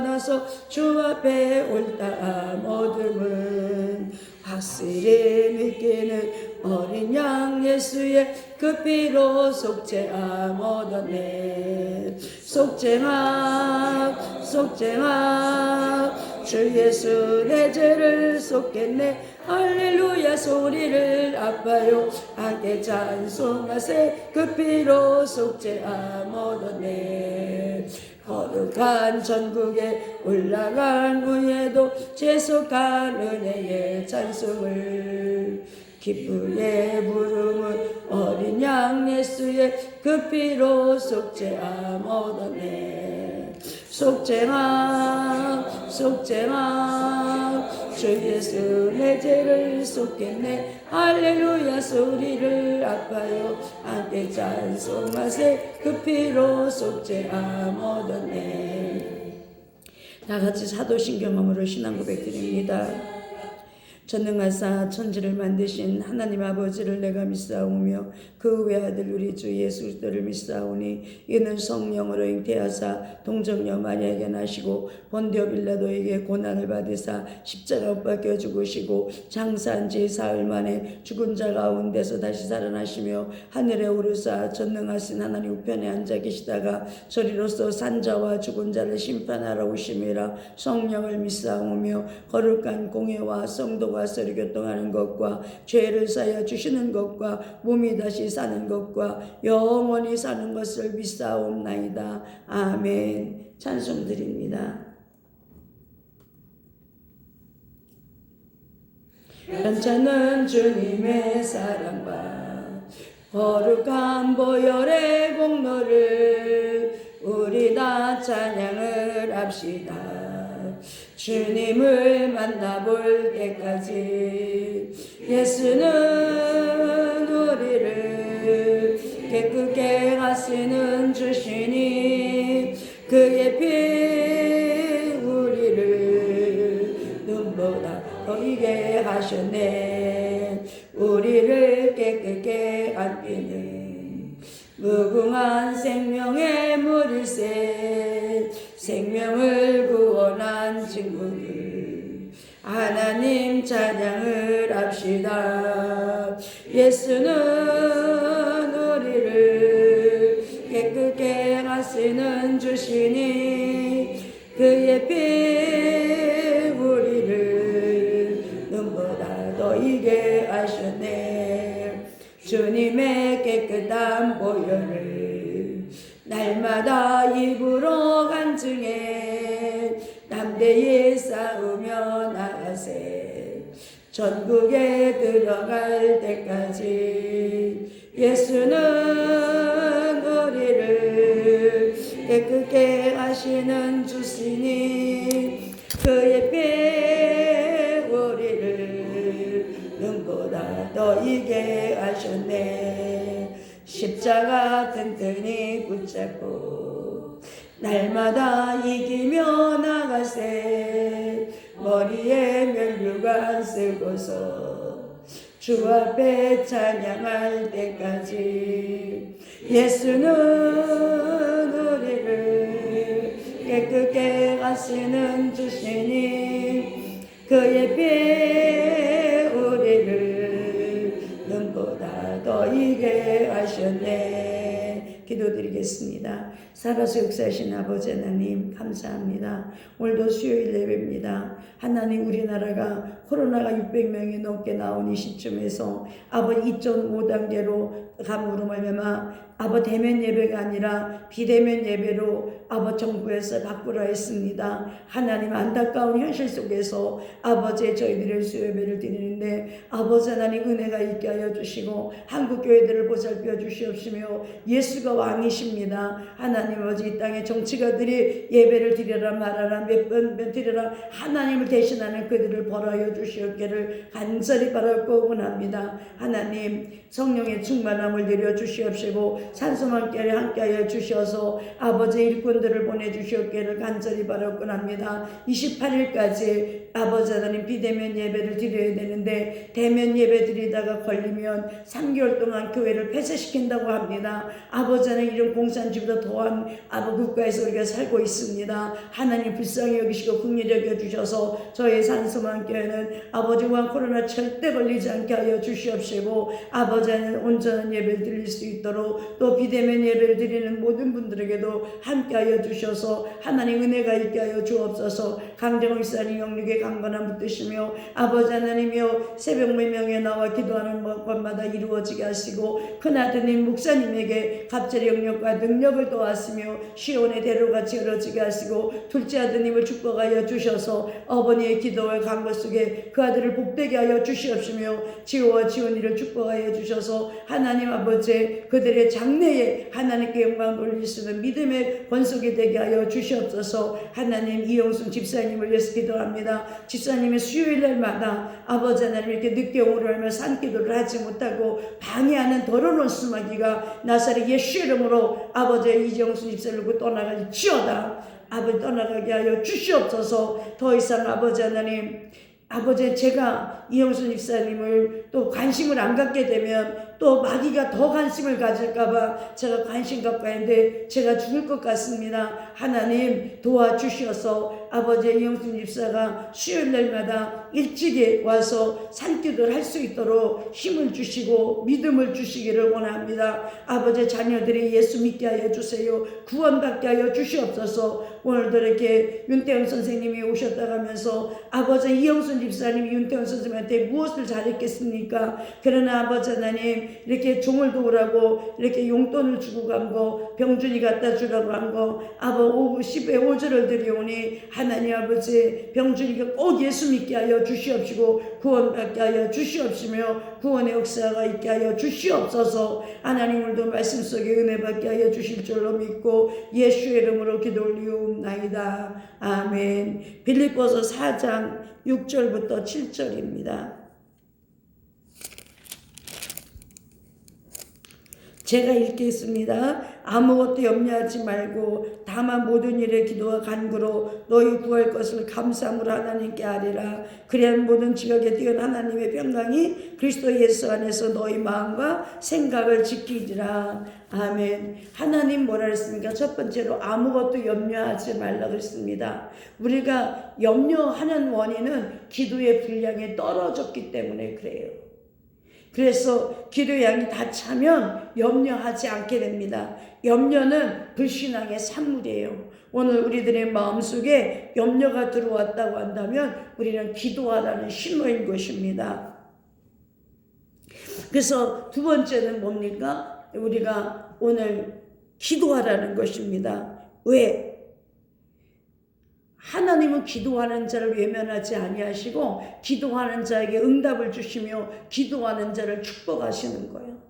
나서 주 앞에 옳다 모둠은 확실히 느끼는 어린 양 예수의 그 피로 속죄함 얻었네. 속죄함 속죄함 주 예수 내 죄를 속겠네. 할렐루야 소리를 아파요 함께 찬송하세. 그 피로 속죄함 얻었네. 거룩한 전국에 올라간 후에도 재속한 은혜의 찬송을 기쁘게 부르는 어린 양 예수의 그 피로 속죄함 얻었네. 속죄함 속죄함 주 예수 내 죄를 속겠네. 할렐루야 소리를 아파요 함께 찬송하세. 그 피로 속죄함 얻었네. 다같이 사도신경험으로 신앙 고백드립니다. 전능하사 천지를 만드신 하나님 아버지를 내가 믿사오며 그 외아들 우리 주 예수 그리스도를 믿사오니 이는 성령으로 잉태하사 동정녀 마리아에게 나시고 본디오 빌라도에게 고난을 받으사 십자가 못 박혀 죽으시고 장사한 지 사흘 만에 죽은 자 가운데서 다시 살아나시며 하늘에 오르사 전능하신 하나님 우편에 앉아 계시다가 저리로서 산자와 죽은 자를 심판하러 오심이라. 성령을 믿사오며 거룩한 공회와 성도가 서로 교통하는 것과 죄를 사여 주시는 것과 몸이 다시 사는 것과 영원히 사는 것을 믿사옵나이다. 아멘. 찬송 드립니다. 연차는 주님의 사랑과 거룩한 보혈의 공로를 우리 다 찬양을 합시다. 주님을 만나볼 때까지 예수는 우리를 깨끗게 하시는 주시니 그의 피 우리를 눈보다 더이게 하셨네. 우리를 깨끗게 안기는 무궁한 생명의 물일새 생명을 구원한 친구들 하나님 찬양을 합시다. 예수는 우리를 깨끗게 하시는 주시니 그의 피 우리를 눈보다 더이게 하셨네. 주님의 깨끗한 보혈을 날마다 입으로 간증해 담대히 싸우며 나가세. 전국에 들어갈 때까지 예수는 우리를 깨끗게 하시는 주시니 그의 피 우리를 눈보다 더이게 하셨네. 십자가 튼튼히 붙잡고 날마다 이기며 나가세. 머리에 면류관 쓰고서 주 앞에 찬양할 때까지 예수는 우리를 깨끗게 하시는 주시니 그의 피 우리를 눈보다 더이게 하셨네. 기도드리겠습니다. 살아서 역사하신 아버지 하나님 감사합니다. 오늘도 수요일 예배입니다. 하나님 우리나라가 코로나가 600명이 넘게 나온 이 시점에서 아버지 2.5단계로 감으로 말미암아 아버 대면 예배가 아니라 비대면 예배로 아버 정부에서 바꾸라 했습니다. 하나님 안타까운 현실 속에서 아버지 저희들의 수요 예배를 드리는데 아버지 하나님 은혜가 있게 하여 주시고 한국 교회들을 보살펴 주시옵시며 예수가 왕이십니다. 하나님 아버지 이 땅의 정치가들이 예배를 드리라 말하라 몇 번 드리라 하나님을 대신하는 그들을 벌하여 주시옵기를 간절히 바라고 원합니다. 하나님 성령의 충만함 마음을 내려 주시옵시고 산소만교회 함께하여 주셔서 아버지 일꾼들을 보내주시옵기를 간절히 바라곤 합니다. 28일까지 아버지 하나님 비대면 예배를 드려야 되는데 대면 예배 드리다가 걸리면 3개월 동안 교회를 폐쇄시킨다고 합니다. 아버지 하나님 이런 공산주의보다 더한 국가에서 우리가 살고 있습니다. 하나님 불쌍히 여기시고 긍휼히 여겨주셔서 저희 산소만교회는 아버지와 코로나 절대 걸리지 않게 하여 주시옵시고 아버지 하나님 온전한 예배를 드릴 수 있도록 또 비대면 예배를 드리는 모든 분들에게도 함께하여 주셔서 하나님 은혜가 있게 하여 주옵소서. 강정호 목사님 영육의 강건함 붙드시며 아버지 하나님이여 새벽 매명에 나와 기도하는 것마다 이루어지게 하시고 큰아드님 목사님에게 갑절의 영역과 능력을 도왔으며 시온의 대로같이 이루어지게 하시고 둘째 아드님을 축복하여 주셔서 어머니의 기도와 간구 속에 그 아들을 복되게 하여 주시옵시며 지호와 지온이를 축복하여 주셔서 하나님 아버지 그들의 장래에 하나님께 영광 돌릴 수 있는 믿음의 권속이 되게 하여 주시옵소서. 하나님 이영순 집사님을 위해서 기도합니다. 집사님의 수요일 날마다 아버지 하나님 이렇게 늦게 오르며 산기도를 하지 못하고 방해하는 더러운 수마귀가 나사렛 예수 이름으로 아버지 이정순 집사를 놓고 떠나갈지어다. 아버지 떠나가게 하여 주시옵소서. 더 이상 아버지 하나님 아버지 제가 이영순 집사님을 또 관심을 안 갖게 되면 또 마귀가 더 관심을 가질까봐 제가 관심 갖고 있는데 제가 죽을 것 같습니다. 하나님 도와주셔서 아버지 이영순 집사가 수요일 날마다 일찍 와서 산기도를 할 수 있도록 힘을 주시고 믿음을 주시기를 원합니다. 아버지 자녀들이 예수 믿게 하여 주세요. 구원받게 하여 주시옵소서. 오늘도 이렇게 윤태영 선생님이 오셨다 가면서 아버지 이영순 집사님이 윤태영 선생님한테 무엇을 잘했겠습니까? 그러나 아버지 하나님 이렇게 종을 도우라고 이렇게 용돈을 주고 간 거 병준이 갖다 주라고 한 거 아버 10의 5절을 드리오니 하나님 아버지 병준이가 꼭 예수 믿게 하여 주시옵시고 구원받게 하여 주시옵시며 구원의 역사가 있게 하여 주시옵소서. 하나님 오늘도 말씀 속에 은혜 받게 하여 주실 줄로 믿고 예수의 이름으로 기도 올리옵나이다. 아멘. 빌립보서 4장 6절부터 7절입니다. 제가 읽겠습니다. 아무것도 염려하지 말고 다만 모든 일에 기도와 간구로 너희 구할 것을 감사함으로 하나님께 아뢰라. 그리한 모든 지각에 뛰어난 하나님의 평강이 그리스도 예수 안에서 너희 마음과 생각을 지키리라. 아멘. 하나님 뭐라 그랬습니까? 첫 번째로 아무것도 염려하지 말라 그랬습니다. 우리가 염려하는 원인은 기도의 분량이 떨어졌기 때문에 그래요. 그래서 기도의 양이 다 차면 염려하지 않게 됩니다. 염려는 불신앙의 산물이에요. 오늘 우리들의 마음속에 염려가 들어왔다고 한다면 우리는 기도하라는 신호인 것입니다. 그래서 두 번째는 뭡니까? 우리가 오늘 기도하라는 것입니다. 왜? 하나님은 기도하는 자를 외면하지 아니하시고 기도하는 자에게 응답을 주시며 기도하는 자를 축복하시는 거예요.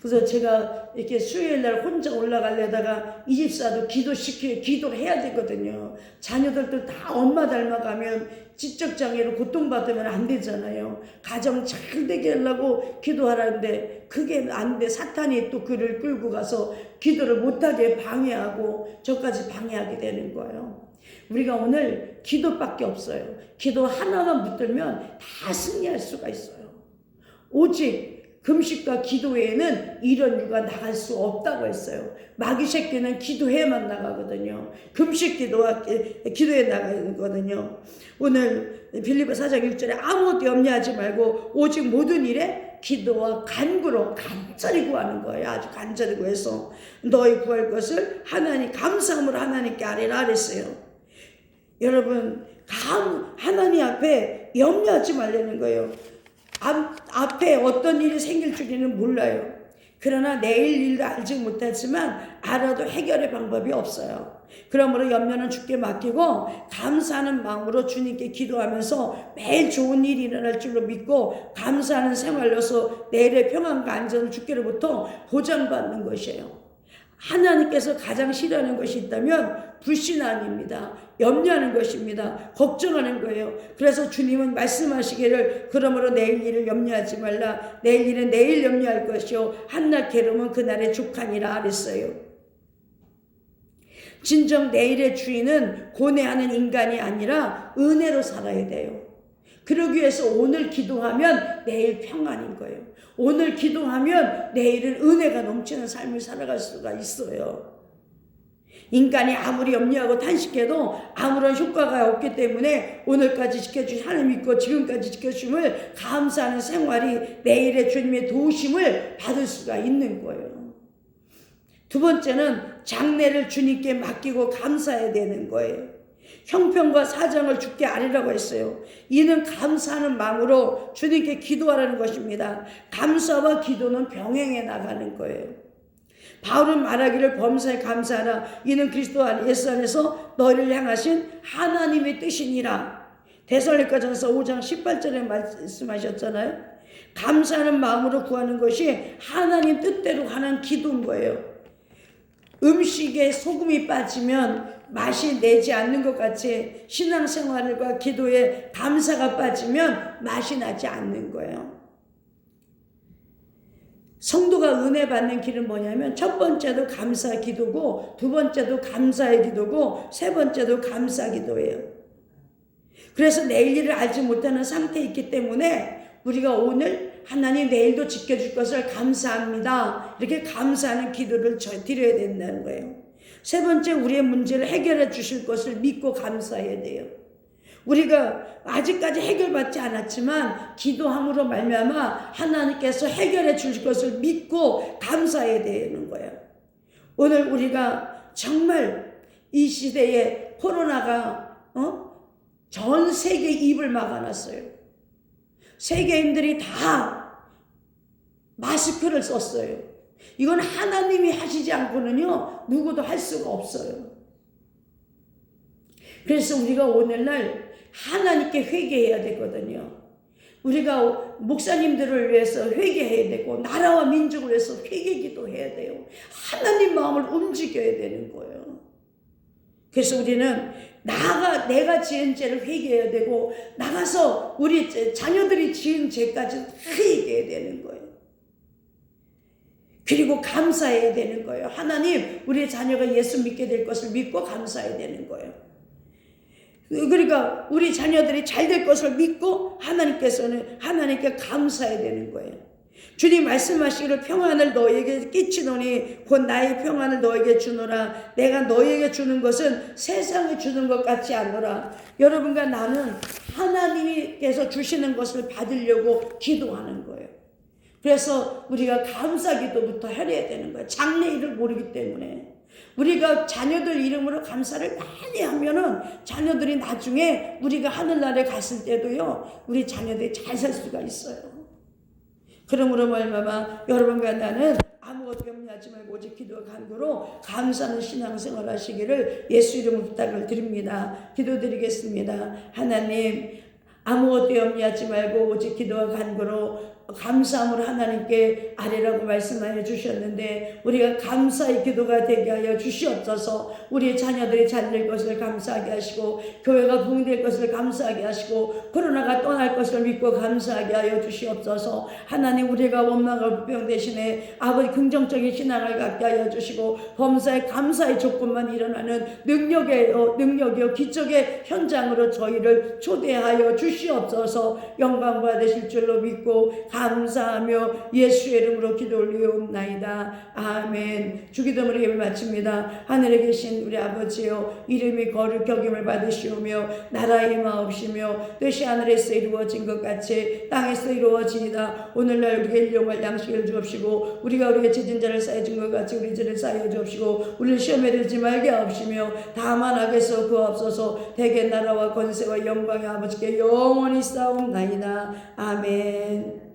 그래서 제가 이렇게 수요일날 혼자 올라가려다가 이 집사도 기도를 해야 되거든요. 자녀들도 다 엄마 닮아가면 지적장애로 고통받으면 안 되잖아요. 가정 잘 되게 하려고 기도하라는데 그게 안 돼. 사탄이 또 그를 끌고 가서 기도를 못하게 방해하고 저까지 방해하게 되는 거예요. 우리가 오늘 기도밖에 없어요. 기도 하나만 붙들면 다 승리할 수가 있어요. 오직 금식과 기도 외에는 이런 유가 나갈 수 없다고 했어요. 마귀 새끼는 기도해야만 나가거든요. 금식 기도에 나가거든요. 오늘 빌립보 4장 1절에 아무것도 염려하지 말고 오직 모든 일에 기도와 간구로 간절히 구하는 거예요. 아주 간절히 구해서 너희 구할 것을 감사함으로 하나님께 아뢰라 그랬어요. 여러분 하나님 앞에 염려하지 말라는 거예요. 앞에 어떤 일이 생길 줄은 몰라요. 그러나 내일 일도 알지 못하지만 알아도 해결의 방법이 없어요. 그러므로 염려는 주께 맡기고 감사하는 마음으로 주님께 기도하면서 매일 좋은 일이 일어날 줄로 믿고 감사하는 생활로서 내일의 평안과 안전을 주께로부터 보장받는 것이에요. 하나님께서 가장 싫어하는 것이 있다면 불신앙입니다. 염려하는 것입니다. 걱정하는 거예요. 그래서 주님은 말씀하시기를 그러므로 내일 일을 염려하지 말라. 내일 일은 내일 염려할 것이요 한낱 괴로움은 그날에 족하니라 그랬어요. 진정 내일의 주인은 고뇌하는 인간이 아니라 은혜로 살아야 돼요. 그러기 위해서 오늘 기도하면 내일 평안인 거예요. 오늘 기도하면 내일은 은혜가 넘치는 삶을 살아갈 수가 있어요. 인간이 아무리 염려하고 탄식해도 아무런 효과가 없기 때문에 오늘까지 지켜주신 하나님 믿고 지금까지 지켜주심을 감사하는 생활이 내일의 주님의 도우심을 받을 수가 있는 거예요. 두 번째는 장래를 주님께 맡기고 감사해야 되는 거예요. 형편과 사정을 주께 아뢰라고 했어요. 이는 감사하는 마음으로 주님께 기도하라는 것입니다. 감사와 기도는 병행해 나가는 거예요. 바울은 말하기를 범사에 감사하라. 이는 그리스도 예수 안에서 너희를 향하신 하나님의 뜻이니라. 데살로니가전서 5장 18절에 말씀하셨잖아요. 감사하는 마음으로 구하는 것이 하나님 뜻대로 하는 기도인 거예요. 음식에 소금이 빠지면 맛이 내지 않는 것 같이 신앙생활과 기도에 감사가 빠지면 맛이 나지 않는 거예요. 성도가 은혜 받는 길은 뭐냐면 첫 번째도 감사 기도고 두 번째도 감사의 기도고 세 번째도 감사 기도예요. 그래서 내일 일을 알지 못하는 상태에 있기 때문에 우리가 오늘 하나님 내일도 지켜줄 것을 감사합니다. 이렇게 감사하는 기도를 드려야 된다는 거예요. 세 번째, 우리의 문제를 해결해 주실 것을 믿고 감사해야 돼요. 우리가 아직까지 해결받지 않았지만 기도함으로 말미암아 하나님께서 해결해 주실 것을 믿고 감사해야 되는 거예요. 오늘 우리가 정말 이 시대에 코로나가 전 세계 입을 막아놨어요. 세계인들이 다 마스크를 썼어요. 이건 하나님이 하시지 않고는요 누구도 할 수가 없어요. 그래서 우리가 오늘날 하나님께 회개해야 되거든요. 우리가 목사님들을 위해서 회개해야 되고 나라와 민족을 위해서 회개기도 해야 돼요. 하나님 마음을 움직여야 되는 거예요. 그래서 우리는 내가 지은 죄를 회개해야 되고 나가서 우리 자녀들이 지은 죄까지 회개해야 되는 거예요. 그리고 감사해야 되는 거예요. 하나님, 우리 자녀가 예수 믿게 될 것을 믿고 감사해야 되는 거예요. 그러니까 우리 자녀들이 잘 될 것을 믿고 하나님께 감사해야 되는 거예요. 주님 말씀하시기를 평안을 너에게 끼치노니 곧 나의 평안을 너에게 주노라. 내가 너에게 주는 것은 세상에 주는 것 같지 않노라. 여러분과 나는 하나님께서 주시는 것을 받으려고 기도하는 거예요. 그래서 우리가 감사 기도부터 해야 되는 거예요. 장래 일을 모르기 때문에. 우리가 자녀들 이름으로 감사를 많이 하면은 자녀들이 나중에 우리가 하늘나라에 갔을 때도요 우리 자녀들이 잘 살 수가 있어요. 그러므로 말미암아 여러분과 나는 아무것도 염려하지 말고 오직 기도와 간구로 감사하는 신앙생활 하시기를 예수 이름으로 부탁을 드립니다. 기도드리겠습니다. 하나님, 아무것도 염려하지 말고 오직 기도와 간구로 감사함으로 하나님께 아뢰라고 말씀하여 주셨는데 우리가 감사의 기도가 되게 하여 주시옵소서. 우리의 자녀들이 잘 될 것을 감사하게 하시고 교회가 부흥될 것을 감사하게 하시고 코로나가 떠날 것을 믿고 감사하게 하여 주시옵소서. 하나님, 우리가 원망과 불평 대신에 아버지 긍정적인 신앙을 갖게 하여 주시고 범사의 감사의 조건만 일어나는 능력이요 기적의 현장으로 저희를 초대하여 주시옵소서. 영광 받으실 줄로 믿고 감사하며 예수의 이름으로 기도 올리옵나이다. 아멘. 주기도문으로 예배 마칩니다. 하늘에 계신 우리 아버지여, 이름이 거룩 여김을 받으시오며 나라의 마옵시며 뜻이 하늘에서 이루어진 것 같이 땅에서 이루어지이다. 오늘날 우리에게 일용할 양식을 주옵시고 우리가 우리의 죄진 자를 사해준 것 같이 우리 죄를 사하여 주옵시고 우리를 시험에 들지 말게 하옵시며 다만 악에서 구하옵소서. 대개 나라와 권세와 영광의 아버지께 영원히 싸움나이다. 아멘.